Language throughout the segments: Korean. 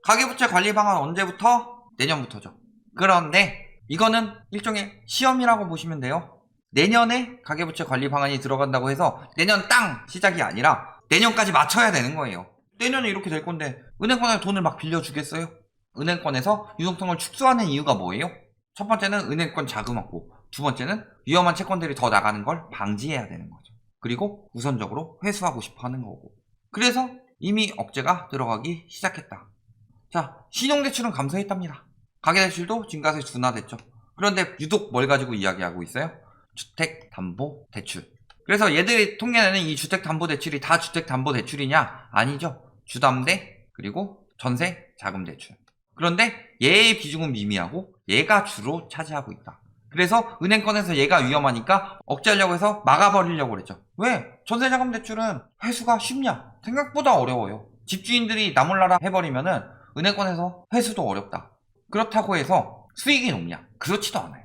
가계부채 관리 방안 언제부터? 내년부터죠. 그런데 이거는 일종의 시험이라고 보시면 돼요. 내년에 가계부채 관리 방안이 들어간다고 해서 내년 땅 시작이 아니라 내년까지 맞춰야 되는 거예요. 내년에 이렇게 될 건데 은행권에 돈을 막 빌려주겠어요? 은행권에서 유동성을 축소하는 이유가 뭐예요? 첫 번째는 은행권 자금 확보, 두 번째는 위험한 채권들이 더 나가는 걸 방지해야 되는 거죠. 그리고 우선적으로 회수하고 싶어 하는 거고. 그래서 이미 억제가 들어가기 시작했다. 자, 신용대출은 감소했답니다. 가계대출도 증가세 둔화됐죠. 그런데 유독 뭘 가지고 이야기하고 있어요? 주택담보대출. 그래서 얘들이 통계내는 이 주택담보대출이 다 주택담보대출이냐? 아니죠. 주담대 그리고 전세 자금대출. 그런데 얘의 비중은 미미하고 얘가 주로 차지하고 있다. 그래서 은행권에서 얘가 위험하니까 억제하려고 해서 막아버리려고 그랬죠. 왜? 전세자금대출은 회수가 쉽냐? 생각보다 어려워요. 집주인들이 나몰라라 해버리면은 은행권에서 회수도 어렵다. 그렇다고 해서 수익이 높냐? 그렇지도 않아요.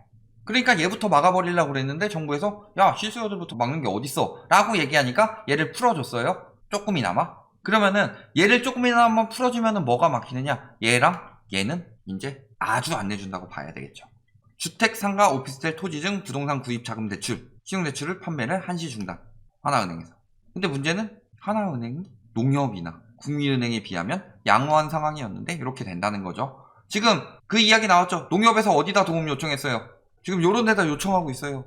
그러니까 얘부터 막아버리려고 그랬는데 정부에서 야, 실수요들부터 막는 게 어딨어? 라고 얘기하니까 얘를 풀어줬어요. 조금이나마. 그러면은 얘를 조금이나마 풀어주면은 뭐가 막히느냐? 얘랑 얘는 이제 아주 안 내준다고 봐야 되겠죠. 주택, 상가, 오피스텔, 토지 등 부동산 구입 자금 대출, 신용대출을 판매를 한시 중단. 하나은행에서. 근데 문제는 하나은행이 농협이나 국민은행에 비하면 양호한 상황이었는데 이렇게 된다는 거죠. 지금 그 이야기 나왔죠. 농협에서 어디다 도움 요청했어요. 지금 요런 데다 요청하고 있어요.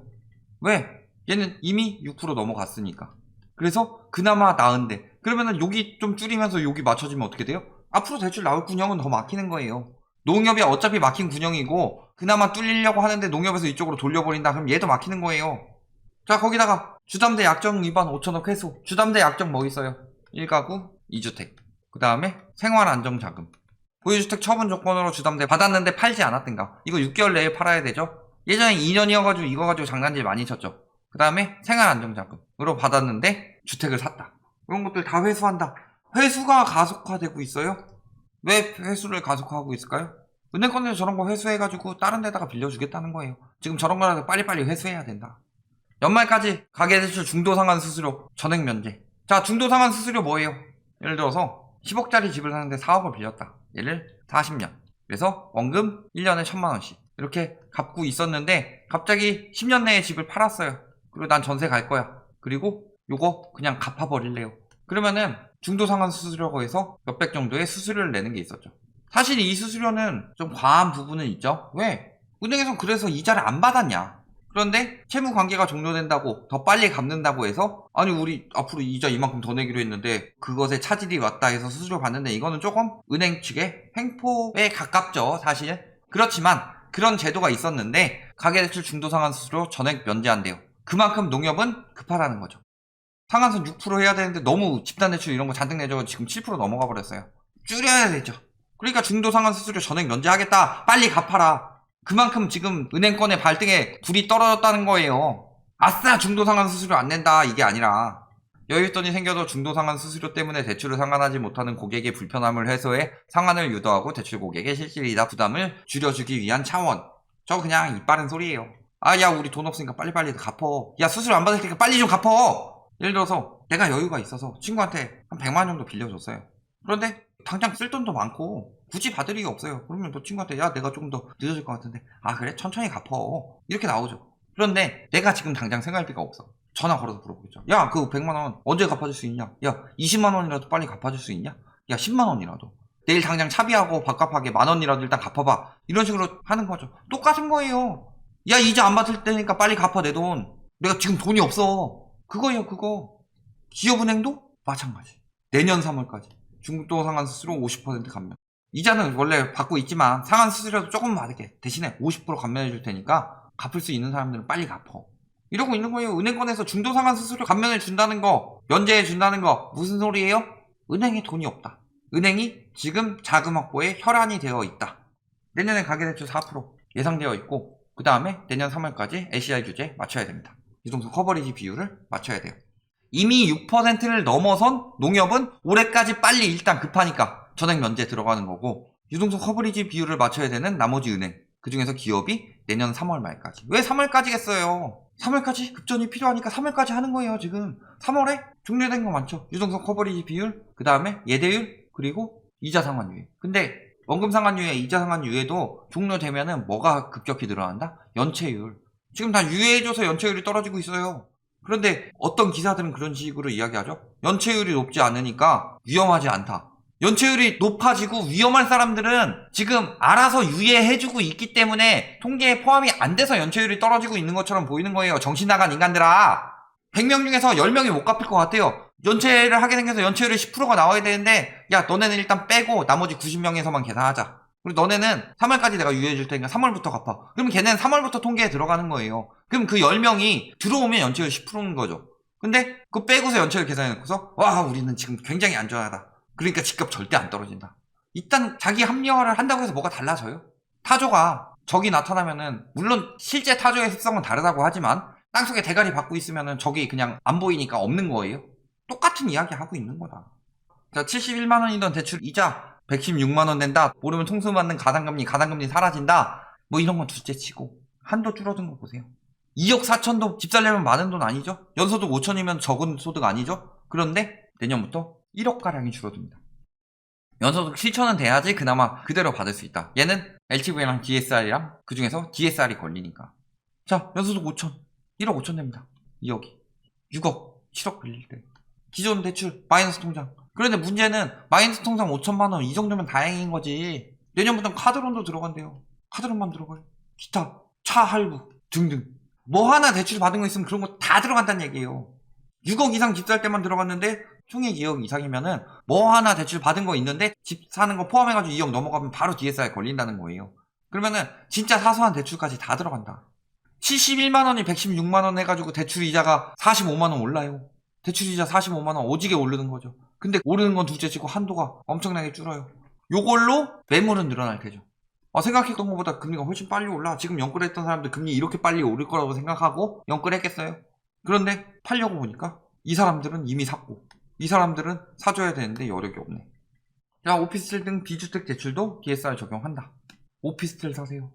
왜? 얘는 이미 6% 넘어갔으니까. 그래서 그나마 나은데 그러면은 여기 좀 줄이면서 여기 맞춰지면 어떻게 돼요? 앞으로 대출 나올 군형은 더 막히는 거예요. 농협이 어차피 막힌 군형이고 그나마 뚫리려고 하는데 농협에서 이쪽으로 돌려버린다 그럼 얘도 막히는 거예요. 자, 거기다가 주담대 약정 위반 5천억 회수. 주담대 약정 뭐 있어요? 1가구 2주택. 그 다음에 생활안정자금. 보유주택 처분 조건으로 주담대 받았는데 팔지 않았던가. 이거 6개월 내에 팔아야 되죠. 예전에 2년이어가지고 이거 가지고 장난질 많이 쳤죠. 그 다음에 생활안정자금으로 받았는데 주택을 샀다. 이런 것들 다 회수한다. 회수가 가속화되고 있어요. 왜 회수를 가속화하고 있을까요? 은행권에서 저런 거 회수해가지고 다른 데다가 빌려주겠다는 거예요. 지금 저런 거라도 빨리빨리 회수해야 된다. 연말까지 가계대출 중도상환 수수료 전액 면제. 자, 중도상환 수수료 뭐예요? 예를 들어서 10억짜리 집을 사는데 4억을 빌렸다. 얘를 40년. 그래서 원금 1년에 1000만원씩 이렇게 갚고 있었는데 갑자기 10년 내에 집을 팔았어요. 그리고 난 전세 갈 거야. 그리고 요거 그냥 갚아버릴래요. 그러면은 중도상환 수수료라고 해서 몇백 정도의 수수료를 내는 게 있었죠. 사실 이 수수료는 좀 과한 부분은 있죠. 왜? 은행에선 그래서 이자를 안 받았냐. 그런데 채무 관계가 종료된다고 더 빨리 갚는다고 해서 아니 우리 앞으로 이자 이만큼 더 내기로 했는데 그것에 차질이 왔다 해서 수수료 받는데 이거는 조금 은행 측의 횡포에 가깝죠. 사실. 그렇지만 그런 제도가 있었는데 가계대출 중도상환 수수료 전액 면제한대요. 그만큼 농협은 급하다는 거죠. 상한선 6% 해야 되는데 너무 집단대출 이런 거 잔뜩 내줘서 지금 7% 넘어가 버렸어요. 줄여야 되죠. 그러니까 중도상환 수수료 전액 면제하겠다. 빨리 갚아라. 그만큼 지금 은행권의 발등에 불이 떨어졌다는 거예요. 아싸, 중도상환 수수료 안 낸다 이게 아니라 여윳돈이 생겨도 중도상환 수수료 때문에 대출을 상환하지 못하는 고객의 불편함을 해소해 상환을 유도하고 대출 고객의 실질이다 부담을 줄여주기 위한 차원. 저 그냥 입 바른 소리예요. 아, 야, 우리 돈 없으니까 빨리빨리 갚어. 야, 수수료 안 받을 테니까 빨리 좀 갚어. 예를 들어서 내가 여유가 있어서 친구한테 한 100만 원 정도 빌려줬어요. 그런데 당장 쓸 돈도 많고 굳이 받을 일이 없어요. 그러면 또 친구한테 야, 내가 조금 더 늦어질 것 같은데 아, 그래? 천천히 갚어. 이렇게 나오죠. 그런데 내가 지금 당장 생활비가 없어. 전화 걸어서 물어보겠죠. 야, 그 100만 원 언제 갚아줄 수 있냐? 야, 20만 원이라도 빨리 갚아줄 수 있냐? 야, 10만 원이라도. 내일 당장 차비하고 밥값하게 만 원이라도 일단 갚아봐. 이런 식으로 하는 거죠. 똑같은 거예요. 야, 이자 안 받을 테니까 빨리 갚아 내 돈. 내가 지금 돈이 없어. 그거예요, 그거. 기업은행도 마찬가지. 내년 3월까지 중도상환 수수료 50% 감면. 이자는 원래 받고 있지만 상환 수수료도 조금 받을게. 대신에 50% 감면해 줄 테니까 갚을 수 있는 사람들은 빨리 갚어. 이러고 있는 거예요. 은행권에서 중도상환 수수료 감면해 준다는 거, 면제해 준다는 거 무슨 소리예요? 은행에 돈이 없다. 은행이 지금 자금 확보에 혈안이 되어 있다. 내년에 가계대출 4% 예상되어 있고 그 다음에 내년 3월까지 LCR 규제 맞춰야 됩니다. 유동성 커버리지 비율을 맞춰야 돼요. 이미 6%를 넘어선 농협은 올해까지 빨리 일단 급하니까 전액 면제 들어가는 거고 유동성 커버리지 비율을 맞춰야 되는 나머지 은행 그 중에서 기업이 내년 3월 말까지. 왜 3월까지겠어요? 3월까지 급전이 필요하니까 3월까지 하는 거예요. 지금 3월에 종료된 거 많죠. 유동성 커버리지 비율, 그 다음에 예대율, 그리고 이자 상환유예. 근데 원금 상환유예, 이자 상환유예도 종료되면은 뭐가 급격히 늘어난다? 연체율. 지금 다 유예해줘서 연체율이 떨어지고 있어요. 그런데 어떤 기사들은 그런 식으로 이야기하죠. 연체율이 높지 않으니까 위험하지 않다. 연체율이 높아지고 위험한 사람들은 지금 알아서 유예해주고 있기 때문에 통계에 포함이 안 돼서 연체율이 떨어지고 있는 것처럼 보이는 거예요. 정신 나간 인간들아. 100명 중에서 10명이 못 갚을 것 같아요. 연체를 하게 생겨서 연체율이 10%가 나와야 되는데, 야, 너네는 일단 빼고 나머지 90명에서만 계산하자. 그리고 너네는 3월까지 내가 유예해줄 테니까 3월부터 갚아. 그럼 걔네는 3월부터 통계에 들어가는 거예요. 그럼 그 10명이 들어오면 연체율 10%인 거죠. 근데 그거 빼고서 연체율 계산해놓고서 와, 우리는 지금 굉장히 안전하다. 그러니까 집값 절대 안 떨어진다. 일단 자기 합리화를 한다고 해서 뭐가 달라져요? 타조가 적이 나타나면은 물론 실제 타조의 습성은 다르다고 하지만 땅속에 대가리 받고 있으면은 적이 그냥 안 보이니까 없는 거예요. 똑같은 이야기 하고 있는 거다. 자, 71만원이던 대출 이자 116만원 낸다. 모르면 통수받는 가당금리 사라진다. 뭐 이런 건 둘째치고 한도 줄어든 거 보세요. 2억 4천도 집 살려면 많은 돈 아니죠? 연소득 5천이면 적은 소득 아니죠? 그런데 내년부터 1억가량이 줄어듭니다. 연소득 7천은 돼야지 그나마 그대로 받을 수 있다. 얘는 LTV랑 DSR이랑 그 중에서 DSR이 걸리니까. 자, 연소득 5천 1억 5천 됩니다. 2억이 6억 7억 빌릴 때 기존 대출 마이너스 통장. 그런데 문제는 마이너스 통장 5천만원 이 정도면 다행인 거지. 내년부터는 카드론도 들어간대요. 카드론만 들어가요. 기타 차 할부 등등 뭐 하나 대출 받은 거 있으면 그런 거 다 들어간다는 얘기예요. 6억 이상 집 살 때만 들어갔는데 총액 2억 이상이면은 뭐 하나 대출 받은 거 있는데 집 사는 거 포함해가지고 2억 넘어가면 바로 DSR에 걸린다는 거예요. 그러면은 진짜 사소한 대출까지 다 들어간다. 71만원이 116만원 해가지고 대출 이자가 45만원 올라요. 대출 이자 45만원 오지게 오르는 거죠. 근데 오르는 건 둘째치고 한도가 엄청나게 줄어요. 요걸로 매물은 늘어날 테죠. 생각했던 것보다 금리가 훨씬 빨리 올라. 지금 연끌했던 사람들 금리 이렇게 빨리 오를 거라고 생각하고 연끌했겠어요? 그런데 팔려고 보니까 이 사람들은 이미 샀고 이 사람들은 사줘야 되는데 여력이 없네. 자, 오피스텔 등 비주택 대출도 DSR 적용한다. 오피스텔 사세요.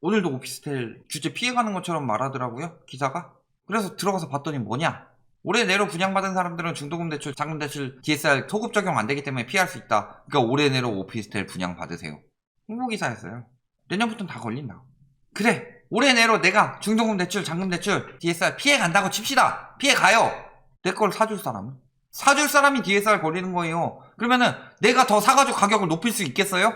오늘도 오피스텔 규제 피해가는 것처럼 말하더라고요, 기사가. 그래서 들어가서 봤더니 뭐냐? 올해 내로 분양받은 사람들은 중도금 대출, 잔금 대출 DSR 소급 적용 안 되기 때문에 피할 수 있다. 그러니까 올해 내로 오피스텔 분양 받으세요. 홍보기사였어요. 내년부터는 다 걸린다. 그래, 올해 내로 내가 중도금 대출, 잔금 대출 DSR 피해 간다고 칩시다. 피해 가요. 내 걸 사줄 사람은? 사줄 사람이 DSR 걸리는 거예요. 그러면은 내가 더 사가지고 가격을 높일 수 있겠어요?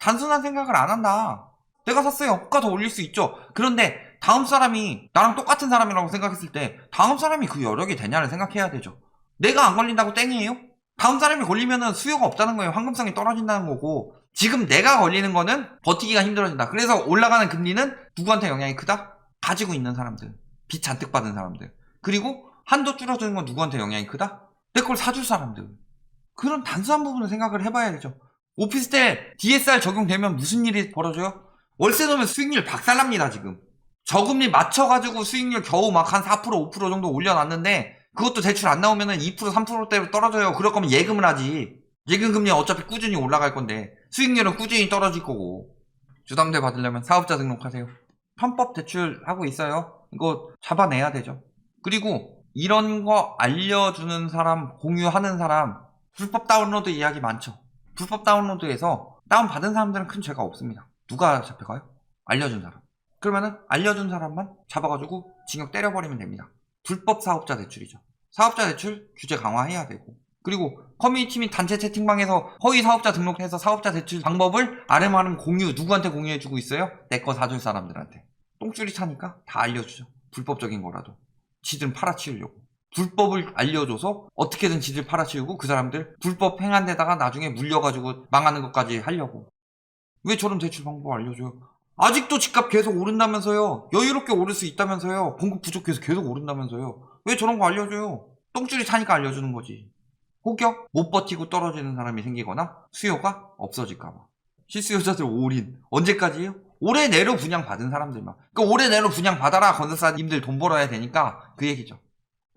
단순한 생각을 안 한다. 내가 샀어요. 호가 더 올릴 수 있죠. 그런데 다음 사람이 나랑 똑같은 사람이라고 생각했을 때 다음 사람이 그 여력이 되냐를 생각해야 되죠. 내가 안 걸린다고 땡이에요? 다음 사람이 걸리면은 수요가 없다는 거예요. 환급성이 떨어진다는 거고, 지금 내가 걸리는 거는 버티기가 힘들어진다. 그래서 올라가는 금리는 누구한테 영향이 크다? 가지고 있는 사람들, 빚 잔뜩 받은 사람들, 그리고 한도 줄어드는 건 누구한테 영향이 크다? 내 걸 사줄 사람들. 그런 단순한 부분을 생각을 해봐야 되죠. 오피스텔 DSR 적용되면 무슨 일이 벌어져요? 월세 놓으면 수익률 박살납니다. 지금 저금리 맞춰가지고 수익률 겨우 막 한 4% 5% 정도 올려놨는데 그것도 대출 안 나오면은 2% 3%대로 떨어져요. 그럴 거면 예금을 하지. 예금 금리는 어차피 꾸준히 올라갈 건데 수익률은 꾸준히 떨어질 거고. 주담대 받으려면 사업자 등록하세요. 편법 대출 하고 있어요. 이거 잡아내야 되죠. 그리고 이런 거 알려주는 사람, 공유하는 사람, 불법 다운로드 이야기 많죠. 불법 다운로드에서 다운받은 사람들은 큰 죄가 없습니다. 누가 잡혀가요? 알려준 사람. 그러면은 알려준 사람만 잡아가지고 징역 때려버리면 됩니다. 불법 사업자 대출이죠. 사업자 대출 규제 강화해야 되고, 그리고 커뮤니티 및 단체 채팅방에서 허위 사업자 등록해서 사업자 대출 방법을 아름아름 공유, 누구한테 공유해주고 있어요? 내 거 사줄 사람들한테. 똥줄이 차니까 다 알려주죠. 불법적인 거라도 지들 팔아치우려고. 불법을 알려줘서 어떻게든 지들 팔아치우고 그 사람들 불법 행한 데다가 나중에 물려가지고 망하는 것까지 하려고. 왜 저런 대출 방법 알려줘요? 아직도 집값 계속 오른다면서요. 여유롭게 오를 수 있다면서요. 공급 부족해서 계속 오른다면서요. 왜 저런 거 알려줘요? 똥줄이 차니까 알려주는 거지. 혹여 못 버티고 떨어지는 사람이 생기거나 수요가 없어질까봐. 실수요자들 올인. 언제까지예요? 올해 내로 분양 받은 사람들만. 그러니까 올해 내로 분양 받아라. 건설사님들 돈 벌어야 되니까 그 얘기죠.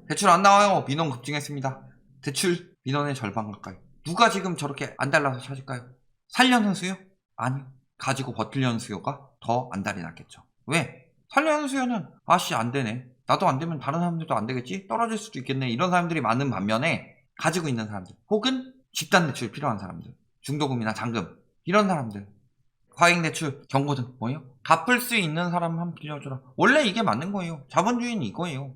대출 안 나와요. 민원 급증했습니다. 대출 민원의 절반 가까이. 누가 지금 저렇게 안달나서 찾을까요? 살려는 수요? 아니요. 가지고 버틸려는 수요가 더 안달이 났겠죠. 왜? 살려는 수요는 아씨 안 되네. 나도 안 되면 다른 사람들도 안 되겠지? 떨어질 수도 있겠네. 이런 사람들이 많은 반면에 가지고 있는 사람들 혹은 집단 대출 필요한 사람들, 중도금이나 잔금 이런 사람들 과잉대출 경고등 뭐예요? 갚을 수 있는 사람 한 빌려줘라. 원래 이게 맞는 거예요. 자본주의는 이거예요.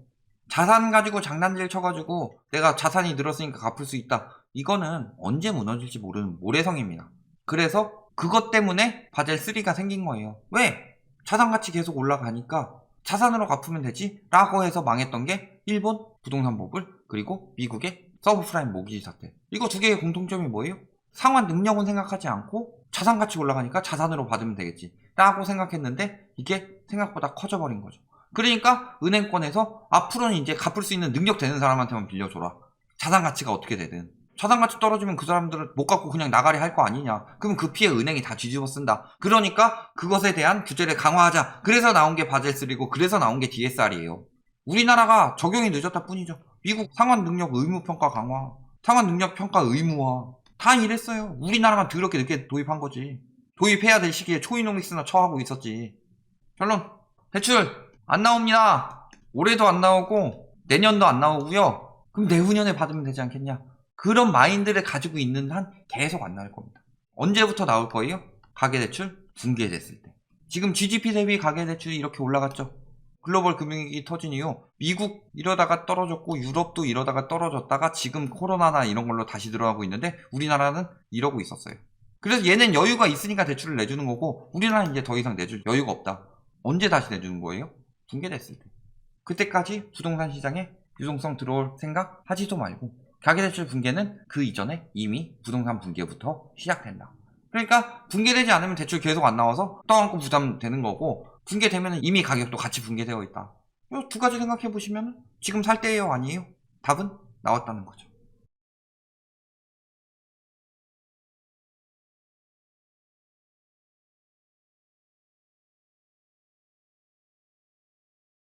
자산 가지고 장난질 쳐가지고 내가 자산이 늘었으니까 갚을 수 있다. 이거는 언제 무너질지 모르는 모래성입니다. 그래서 그것 때문에 바젤 3가 생긴 거예요. 왜? 자산 가치 계속 올라가니까 자산으로 갚으면 되지? 라고 해서 망했던 게 일본 부동산 버블 그리고 미국의 서브프라임 모기지 사태. 이거 두 개의 공통점이 뭐예요? 상환 능력은 생각하지 않고 자산 가치 올라가니까 자산으로 받으면 되겠지 라고 생각했는데 이게 생각보다 커져버린 거죠. 그러니까 은행권에서 앞으로는 이제 갚을 수 있는 능력 되는 사람한테만 빌려줘라. 자산 가치가 어떻게 되든. 자산 가치 떨어지면 그 사람들은 못 갚고 그냥 나가리 할 거 아니냐. 그러면 그 피해 은행이 다 뒤집어 쓴다. 그러니까 그것에 대한 규제를 강화하자. 그래서 나온 게 바젤 3고 그래서 나온 게 DSR이에요. 우리나라가 적용이 늦었다 뿐이죠. 미국 상환 능력 의무 평가 강화, 상환 능력 평가 의무화 다 이랬어요. 우리나라만 더럽게 늦게 도입한 거지. 도입해야 될 시기에 초이노믹스나 처하고 있었지. 결론 대출 안 나옵니다. 올해도 안 나오고 내년도 안 나오고요. 그럼 내후년에 받으면 되지 않겠냐. 그런 마인드를 가지고 있는 한 계속 안 나올 겁니다. 언제부터 나올 거예요? 가계대출 붕괴됐을 때. 지금 GDP 대비 가계대출이 이렇게 올라갔죠. 글로벌 금융위기 터진 이후 미국 이러다가 떨어졌고 유럽도 이러다가 떨어졌다가 지금 코로나나 이런 걸로 다시 들어가고 있는데 우리나라는 이러고 있었어요. 그래서 얘는 여유가 있으니까 대출을 내주는 거고 우리나라는 이제 더 이상 내줄 여유가 없다. 언제 다시 내주는 거예요? 붕괴됐을 때. 그때까지 부동산 시장에 유동성 들어올 생각 하지도 말고 가계대출 붕괴는 그 이전에 이미 부동산 붕괴부터 시작된다. 그러니까 붕괴되지 않으면 대출 계속 안 나와서 떠안고 부담되는 거고 붕괴되면 이미 가격도 같이 붕괴되어 있다. 이 두 가지 생각해 보시면 지금 살 때예요 아니에요? 답은 나왔다는 거죠.